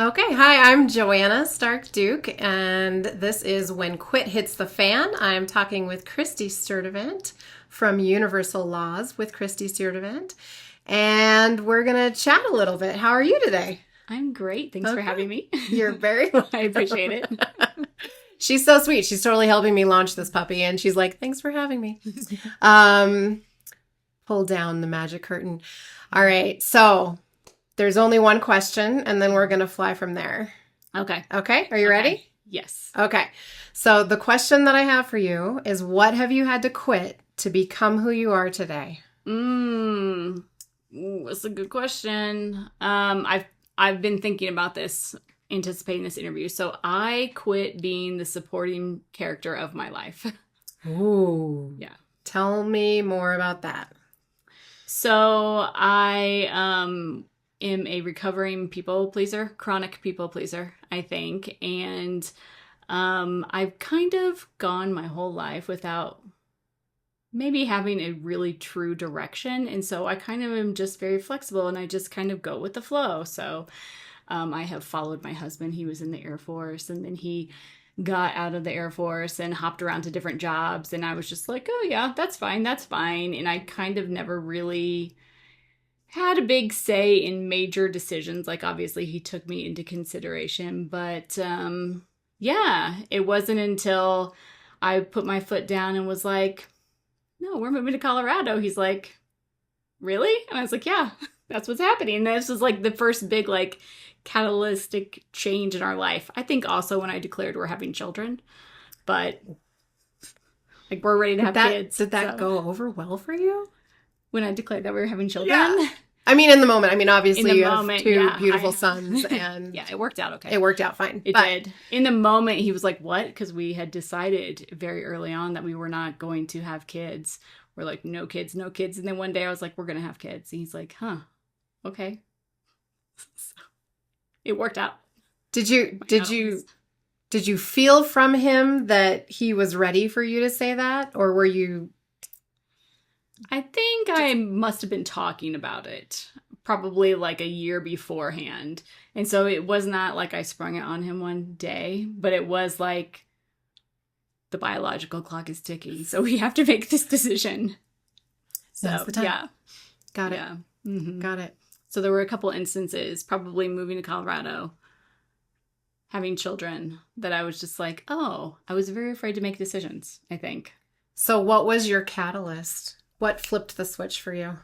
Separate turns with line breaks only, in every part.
Okay, hi, I'm Joanna Stark Duke, and this is When Quit Hits the Fan. I'm talking with Kristy Sturdivant from Universal Laws with Kristy Sturdivant, and we're going to chat a little bit. How are you today?
I'm great. Thanks for having me.
You're very welcome.
I appreciate it.
She's so sweet. She's totally helping me launch this puppy, and she's like, thanks for having me. Pull down the magic curtain. All right, so there's only one question, and then we're going to fly from there.
Okay.
Okay, are you ready?
Yes.
Okay, so the question that I have for you is, what have you had to quit to become who you are today?
That's a good question. I've been thinking about this, anticipating this interview. So I quit being the supporting character of my life.
Ooh.
Yeah.
Tell me more about that.
So I am a recovering people pleaser, chronic people pleaser, I think. And I've kind of gone my whole life without maybe having a really true direction. And so I kind of am just very flexible and I just kind of go with the flow. So I have followed my husband. He was in the Air Force and then he got out of the Air Force and hopped around to different jobs. And I was just like, oh yeah, that's fine. That's fine. And I kind of never really had a big say in major decisions. Like obviously he took me into consideration, but yeah, it wasn't until I put my foot down and was like, no, we're moving to Colorado. He's like, really? And I was like, yeah, that's what's happening. And this was like the first big like catalytic change in our life. I think also when I declared we're having children, but like we're ready to have kids.
Did that go over well for you?
When I declared that we were having children?
Yeah. I mean, in the moment. I mean, obviously you have two
yeah,
beautiful sons and
yeah, it worked out okay.
It worked out fine.
It did. In the moment, he was like, what? Because we had decided very early on that we were not going to have kids. We're like, no kids, no kids. And then one day I was like, we're going to have kids. And he's like, huh, okay. So it worked out.
Did you feel from him that he was ready for you to say that? Or were you...
I think I must have been talking about it probably like a year beforehand. And so it was not like I sprung it on him one day, but it was like the biological clock is ticking. So we have to make this decision. So,
the time.
Yeah.
Got it.
Yeah. Mm-hmm.
Got it.
So there were a couple instances, probably moving to Colorado, having children, that I was just like, oh, I was very afraid to make decisions, I think.
So what was your catalyst? What flipped the switch for you?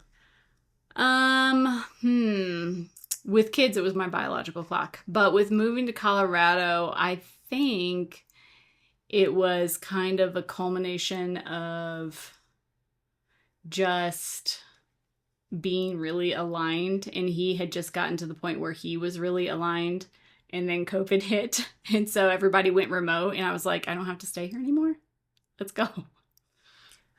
With kids, it was my biological clock. But with moving to Colorado, I think it was kind of a culmination of just being really aligned. And he had just gotten to the point where he was really aligned. And then COVID hit. And so everybody went remote. And I was like, I don't have to stay here anymore. Let's go.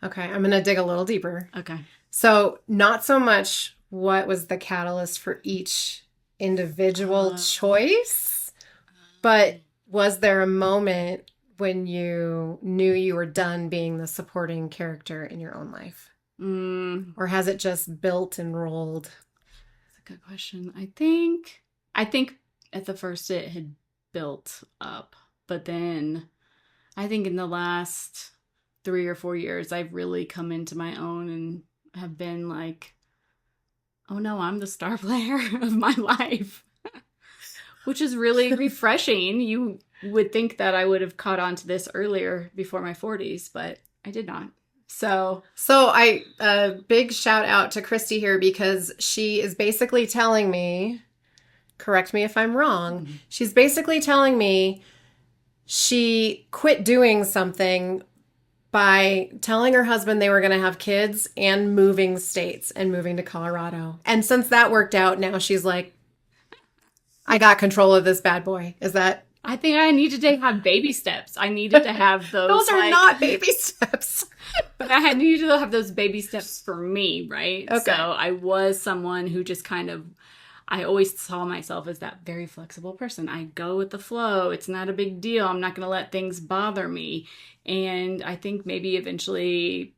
Okay, I'm going to dig a little deeper.
Okay.
So not so much what was the catalyst for each individual choice, but was there a moment when you knew you were done being the supporting character in your own life? Or has it just built and rolled?
That's a good question. I think at the first it had built up, but then I think in the last 3 or 4 years, I've really come into my own and have been like, oh no, I'm the star player of my life, which is really refreshing. You would think that I would have caught on to this earlier before my 40s, but I did not. So
a big shout out to Kristy here because she is basically telling me, correct me if I'm wrong, she's basically telling me she quit doing something by telling her husband they were going to have kids and moving states and moving to Colorado. And since that worked out, now she's like, I got control of this bad boy. Is that?
I think I needed to have baby steps. I needed to have those.
Those are not baby steps.
But I had needed to have those baby steps for me, right?
Okay.
So I was someone who just kind of, I always saw myself as that very flexible person. I go with the flow. It's not a big deal. I'm not going to let things bother me. And I think maybe eventually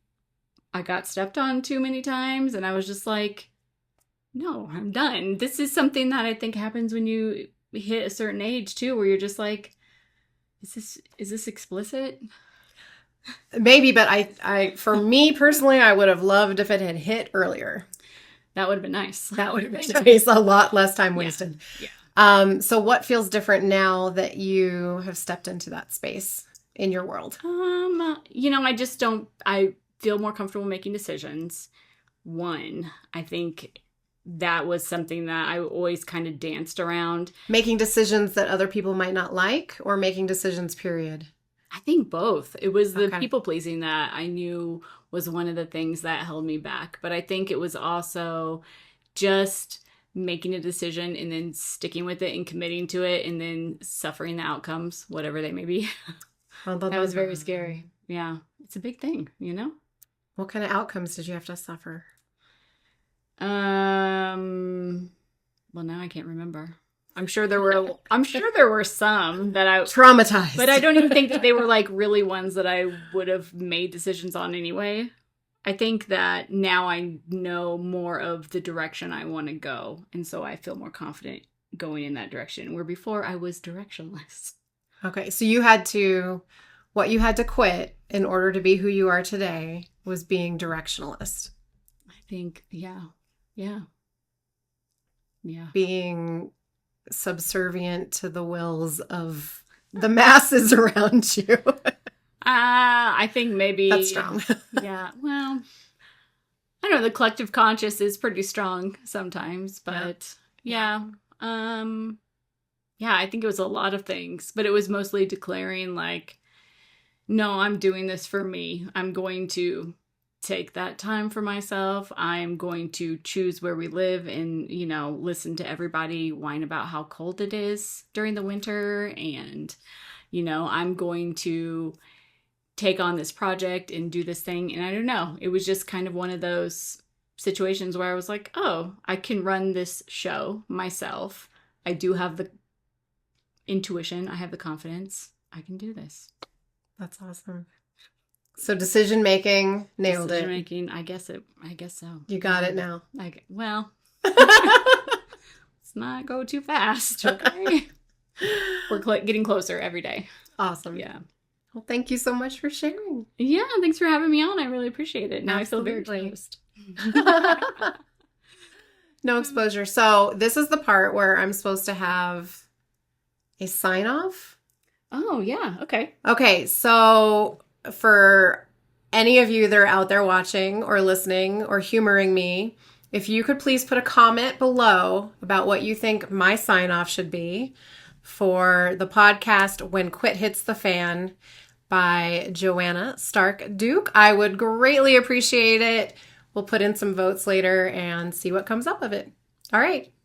I got stepped on too many times and I was just like, no, I'm done. This is something that I think happens when you hit a certain age too, where you're just like, is this explicit?
Maybe, but I for me personally, I would have loved if it had hit earlier.
That would have been nice.
That would have been nice. A lot less time wasted.
Yeah.
So what feels different now that you have stepped into that space in your world?
I feel more comfortable making decisions. One, I think that was something that I always kind of danced around.
Making decisions that other people might not like, or making decisions, period?
I think both. It was the people pleasing that I knew was one of the things that held me back. But I think it was also just making a decision and then sticking with it and committing to it and then suffering the outcomes, whatever they may be. That was very scary. Yeah. It's a big thing, you know?
What kind of outcomes did you have to suffer?
Well, now I can't remember. I'm sure there were some that I
traumatized,
but I don't even think that they were like really ones that I would have made decisions on anyway. I think that now I know more of the direction I want to go, and so I feel more confident going in that direction, where before I was directionless.
Okay, so you had to quit in order to be who you are today was being directionless.
I think, yeah.
Being subservient to the wills of the masses around you.
I think maybe
that's strong.
Yeah. Well, I don't know. The collective conscious is pretty strong sometimes, but yeah. I think it was a lot of things, but it was mostly declaring like, no, I'm doing this for me. I'm going to take that time for myself. I'm going to choose where we live and, listen to everybody whine about how cold it is during the winter. And, I'm going to take on this project and do this thing. And I don't know, it was just kind of one of those situations where I was like, oh, I can run this show myself. I do have the intuition. I have the confidence. I can do this.
That's awesome. So decision making, nailed it.
Decision making, I guess so.
You got it now.
Let's not go too fast, okay? We're getting closer every day.
Awesome.
Yeah.
Well, thank you so much for sharing.
Yeah, thanks for having me on. I really appreciate it. Now
Absolutely.
I feel very exposed.
No exposure. So this is the part where I'm supposed to have a sign off.
Oh, yeah. Okay.
Okay, so for any of you that are out there watching or listening or humoring me, if you could please put a comment below about what you think my sign off should be for the podcast When Quit Hits the Fan by Joanna Stark Duke. I would greatly appreciate it. We'll put in some votes later and see what comes up of it. All right.